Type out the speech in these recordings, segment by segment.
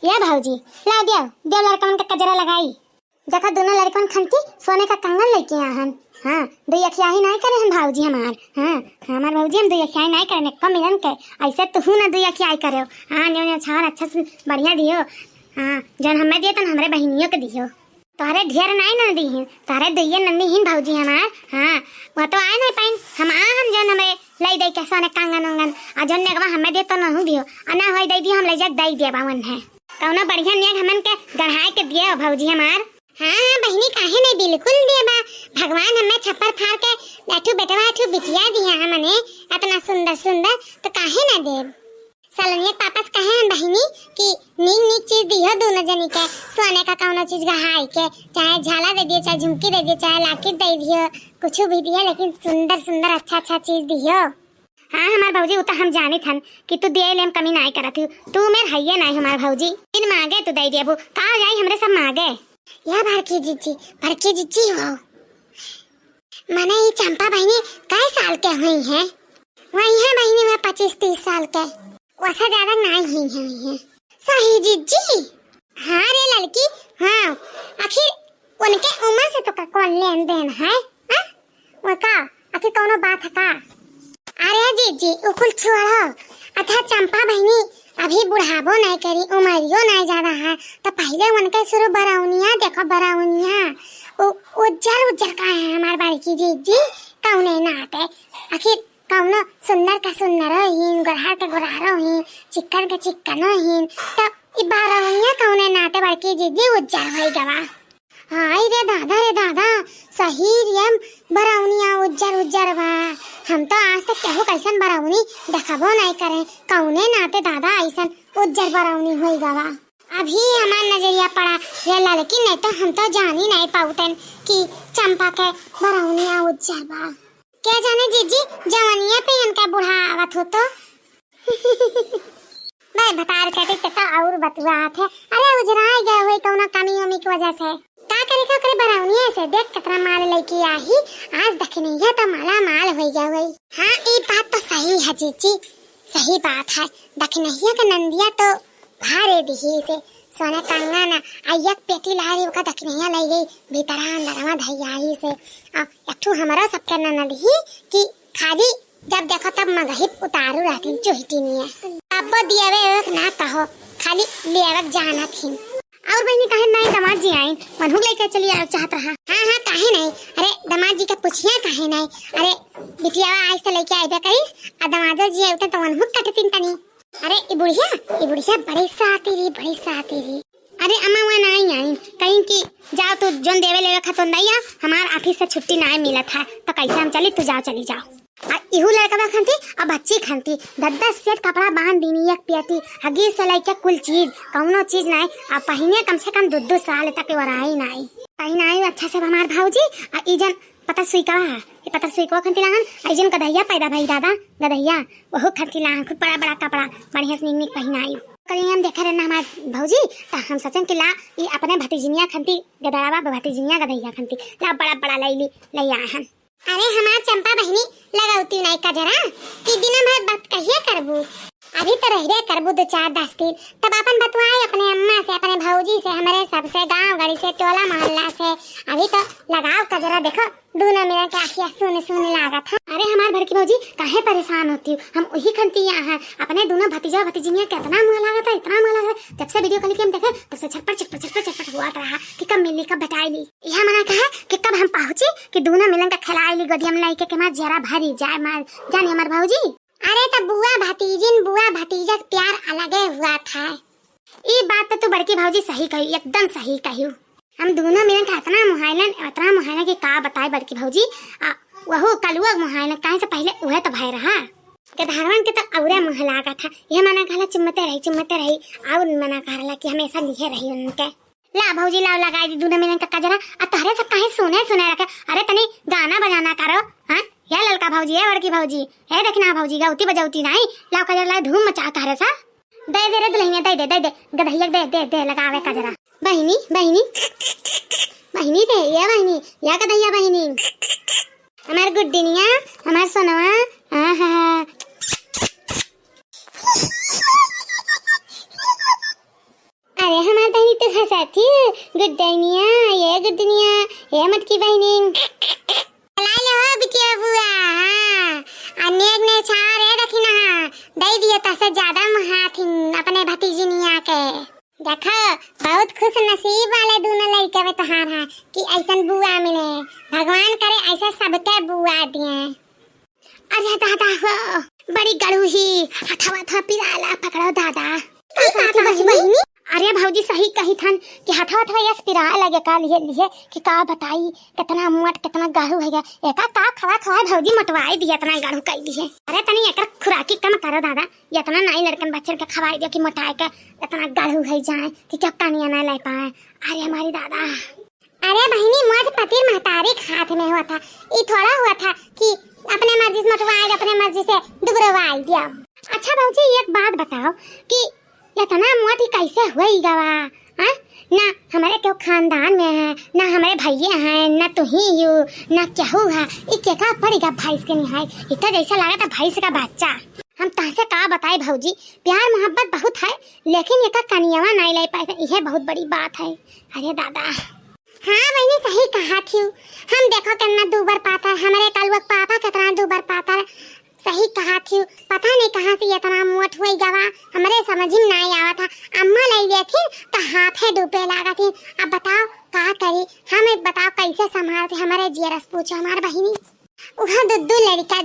ये भाऊजी ला दिया दो लड़कन का कजरा लगाई। देखा दोनों लड़कन खनती सोने का कंगन लेके आहन। हाँ दो अखियाही नहीं करे हम भाऊजी हमार। हाँ हमार भाऊजी हम दो अखियाही नहीं करे कम मिलन के ऐसे तो हूँ ना दो अखियाही करे। हाँ न्यो छावर अच्छा से बढ़िया दियो। हाँ जन हमें दिए तो हमारे बहनियों के दियो। तोहरे ढेर नहीं ना दी हैं तोहरे दैये नन्नी हिन भाऊजी हमार। हाँ वह तो आए नहीं पाइन हम आहन जन हमें लई दे के सोने कंगन उंगन आ जन नेगवा हमें दे तो नहीं दियो अना होई दे दियो हम ले जाके दई दिया बावन है कौनो बढ़िया नेग हमन के गढ़ाए के दिए भाऊजी हमार। हाँ हाँ बहनी काहे नहीं बिल्कुल दिए बा भगवान हमें छप्पर फाड़ के बैठू बेटवा बैठू बिटिया दिया हमने इतना सुंदर सुंदर तो काहे ना दे। सलनिया पापस कहे हैं बहनी कि नीक नीक चीज दियो दोनों जनी के सोने का कौनो चीज गहाई के चाहे झाला दे दियो चाहे झुमकी दे दियो चाहे लाकिट दे दियो कुछ भी दियो लेकिन सुंदर सुंदर अच्छा अच्छा चीज दियो। हाँ हमार भौजी उता हम जानी थन कि तू दिए लेम कमी नहीं करत तू मेर हइये नहीं हमार भौजी इन मांगे तू दे देबू का जाई हमरे सब मांगे। या भड़की जीजी हो माने ये चंपा बहनी कई साल के हुई है वही है बहनी में 25-30 साल के वैसा ज्यादा नहीं है सही जीजी। हाँ रे लड़की हाँ आखिर उनके उम्र से तो कौन लेन देन है वो का आखिर कौनो बात है का। अरे जीजी उकुल छोड़ो अच्छा चंपा बहनी अभी बुढ़ाबो नहीं करी उमरियो नहीं ज्यादा है तो पहले उनके शुरू बराउनिया देखो बराउनिया उज्जर का है हमार बड़की जीजी कौने नाते आखिर कौनो सुंदर का सुंदर हिन गोरहर का गोरहर हिन चिक्कन का चिक्कन हिन तो ई बराउनिया कौने नाते बड़की जीजी उज्जर होई गवा। हाय रे दादा सही रे बराउनिया उज्जर बा हम तो आज तक केहू कैसन बराउनी देखबो नहीं करे कौने नाते दादा ऐसन उज्जर बराउनी होई गवा। अभी हमार नजरिया पड़ा रे लड़की नहीं तो हम तो जानी नहीं पाउतन कि चंपा के बराउनिया उज्जर बा। क्या जाने जीजी जवानिया पे इनका बुढ़ा आवत हो तो मैं बता रही थी तो और बतवा थे अरे उजराए गए हुई कौनो कमी उमी की वजह से का करे बराउनिया से देख कितना माल लेके आई आज देखने है तो माला माल हो गया हुई। हाँ ये बात तो सही है जीजी सही बात है दखनहिया का नंदिया तो भारे दिही से सोने कंगन आयक पेटी लारी का दखनहिया ले गई भीतर अंदरवा धैयाही से एकठू हमारा सबके ननद ही कि खाली जब देखो तब मगही उतारू रहती चोहिटी नहीं अब दिए ना कहो खाली लेवक जाना थी और बहनी कहे नहीं दामाद जी आई मनहू लेके चली आ चाहत रहा। हाँ काहे नहीं अरे दामाद जी के पूछिया काहे नहीं अरे बिटिया आज तो लेके आइबे करिस आ दामाद जी आउते तो मनहू कटतिन तनी। अरे ई बुढ़िया बड़ी सातीरी अरे अम्मा वहां नहीं आई कहीं की जाओ तू जोन देवे लेवे खतन दैया हमार ऑफिस से छुट्टी नहीं मिला था तो कैसे हम चली तू चली जाओ आ इहू लड़का खनती अब बच्ची खनती 10 सेट कपड़ा बांध दीनी एक पेटी हगी सलाई के कुल चीज कौनो चीज नहीं आ पहिने कम से कम 2 साल तक वराई नहीं पहिना आई अच्छा से हमार भाऊजी आ इजन पता सुईका है ये पता सुईका खनती लाहन इजन गदहिया पैदा भई दादा गदहिया वहु खनती लाहन खूब बड़ा कपड़ा बढ़िया से निक पहिनाई कल हम देखा रहना हमार भौजी तो हम सोचन कि ला ये अपने भतीजिनिया खनती गदड़ावा भतीजिनिया गदहिया खनती ला बड़ा लई आहन। अरे हमार चंपा बहनी लगाउती नहीं का जरा कि दिन भर बात कहिए करबू अभी तो रहबे करबू 2-4-10 दिन तब अपन बतवाए अपने अम्मा से अपने भौजी से हमारे सबसे गांव गली से टोला मोहल्ला से अभी तो लगाओ का जरा देखो दोनों मिलकर के आखिया सुन लागा था। अरे हमार भड़की भौजी काहे परेशान होती हूँ हम वही खनती यहाँ अपने दोनों भतीजा भतीजियाँ कितना मुँह लगा था इतना मुँह लगा जब से वीडियो कॉल की हम देखे तब से छटपट हुआ रहा कि कब मिली कब बटाई यह मना कहा कि कब हम पहुँची कि दोनों मिलन का खिलाई ली गदियम लाइके के मार जरा भरी जाए मार जानी हमार भौजी। अरे तब बुआ भतीजा प्यार अलग हुआ था ये बात तो तू बड़की भौजी सही कही एकदम सही कही हम दोनों मिलन का इतना मुहायना कि का बताए बड़की भौजी वहु कलुआ मुहायना काहे से पहले वह तो भाई रहा के धारवन के तो औरे मुँह लागा था यह मना कहला चुम्मते रही और मना कहला कि हमेशा लिखे रही उनके ला भौजी लाओ लगाई दी दोनों मिलन का कजरा आ तहरे सब काहे सुने रखे अरे तनी गाना बजाना करो हां या ललका भौजी है बड़की भौजी है देखना भौजी गाउती बजाउती नहीं लाओ कजरा ला धूम मचा तहरे सा दे रे दुल्हनिया दे गदहिया दे लगावे कजरा बहिनी दे ये बहिनी या गदहिया बहिनी हमार गुड्डीनिया हमार सोनवा आहा अरे हमारी बहनी तो हंसाती गुड डैनिया ये गुडनिया ये मटकी बहनी ला लो बिटिया बुआ हां अनेक ने छारे रखिना दई दिया तसे ज्यादा महाथिन अपने भतीजी निया के देखो बहुत खुश नसीब वाले दोनों लड़के में तोहार है कि ऐसन बुआ मिले भगवान करे ऐसा सबके बुआ दिए। अरे दादा हो बड़ी गड़ूही हथवा था पिराला पकड़ो दादा बहनी। अरे भौजी सही कही थन कि हथवा या पिरा लगे का लिए कि का बताई कितना मोट कितना गाढ़ू है एका का खवा खवा भौजी मटवाई दिया इतना गाढ़ू कई दिए। अरे तनी एकर खुराकी कम करो दादा इतना नहीं लड़कन बच्चन के खवाई दिया कि मोटाए के इतना गाढ़ू है जाए कि क्या कहानियां ना ले पाए। अरे हमारी दादा अरे बहनी मोट पतिर महतारी हाथ में हुआ था ये थोड़ा हुआ था कि अपने मर्जी से मटवाए अपने मर्जी से दुबरवाई दिया। अच्छा भौजी एक बात बताओ कि इतना मोटी कैसे हुई गवा हां ना हमारे तो खानदान में है ना हमारे भैया हैं ना तू ही यू ना केहू है ये क्या पड़ेगा भैंस के निहाय इतना जैसा लगा था भैंस का बच्चा। हम तासे का बताए भौजी प्यार मोहब्बत बहुत है लेकिन एक कनियावा नहीं ले पाए यह बहुत बड़ी बात है। अरे दादा हाँ मैंने सही कहा थी हम देखो कितना दूबर पाता हमारे कलवक पापा कितना दूबर पाता सही कहा थी पता नहीं कहाँ से इतना मोट हुई गवा हमारे समझ में नहीं आवा था अम्मा ले गई थी तो हाथ है डूबे लगा थी। अब बताओ क्या करी हमें बताओ कैसे संभालते हमारे जीरस पूछो हमारे बहिनी वहाँ दुद्दू लड़का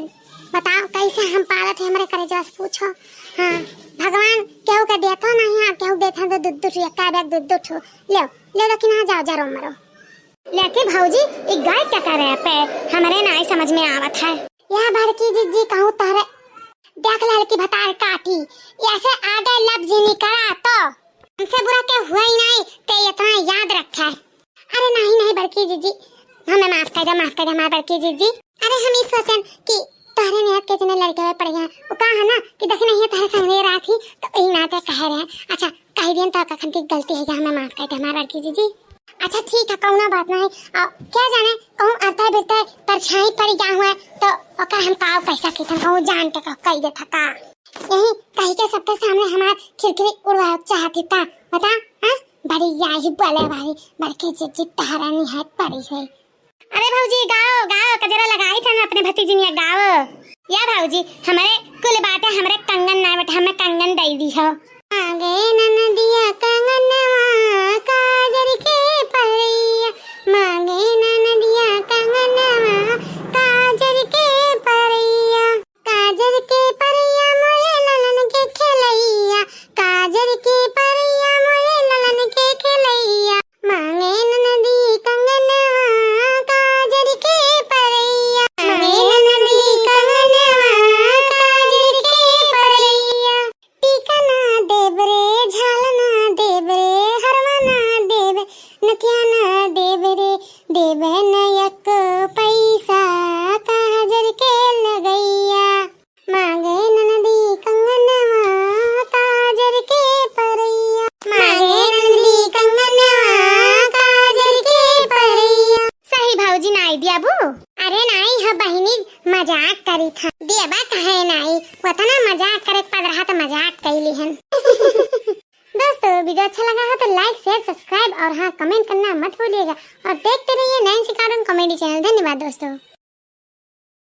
बताओ कैसे हम पालते हमारे करे जस पूछो। हाँ भगवान केहू का देता नहीं है केहू देता तो दुद्दू एक बैग दुद्दू ठो ले ले कि ना जाओ जरो मरो लेके भौजी एक गाय क्या कर रहे पे हमारे नहीं समझ में आवत है। यह बड़की जीजी कहूँ तारे देख लड़की भतार काटी ऐसे आगे लफ्ज निकला तो हमसे बुरा क्या हुआ ही नहीं ते इतना याद रखा है। अरे नहीं बड़की जीजी हमें माफ कर दो हमारे बड़की जीजी। अरे हम इस सोचन कि तारे ने कितने लड़के में पड़ गए वो कहा है ना कि देख नहीं तारे संग रहा थी तो यही नाते कह रहे हैं। अच्छा कह दिए तो कखन की गलती है हमें माफ कर दो हमारे बड़की जीजी। अच्छा ठीक है कहूँ ना बात नहीं क्या जाने कहूँ आता बिरते परछाई पड़ गया हुआ तो ओका हम काव कैसा की था कहूँ जान के कह दे था का यही कहीं के सबके सामने हमार खिड़खिड़ी उड़वा चाहती था बता हां बड़ी यही बोले भाई बड़की जीजी तारा निहायत पड़ी है। अरे भौजी गाओ गाओ कजरा लगाई था ना अपने भतीजी ने गाओ या भौजी हमारे कुल बातें हमारे कंगन ना बेटा हमें कंगन दे दी हो आगे ननदिया कंगनवा काजर के परिया मांगे ननदिया कंगनवा काजर के परिया मोए ललन के खेलैया काजर के परिया मोए ललन के खेलैया मांगे ननदी कंगनवा काजर के परिया मांगे ननदी कंगनवा काजर के परिया टीका ना देव रे झालना देव रे हरवाना देव नथिया ना देव रे देव नयक पैसा काजर के लगैया मांगे ननदी कंगनवा काजर के परिया मांगे ननदी कंगनवा काजर के परिया। सही भौजी नाई दिया बू। अरे नाई ह बहिनी मजाक करी था देबा कहे नाई वतना मजाक करे पड़ रहा तो मजाक कैली हन। दोस्तों वीडियो अच्छा लगा है तो लाइक शेयर सब्सक्राइब और हाँ कमेंट करना मत भूलिएगा और देखते रहिए नैंसी कार्टून कॉमेडी चैनल। धन्यवाद दोस्तों।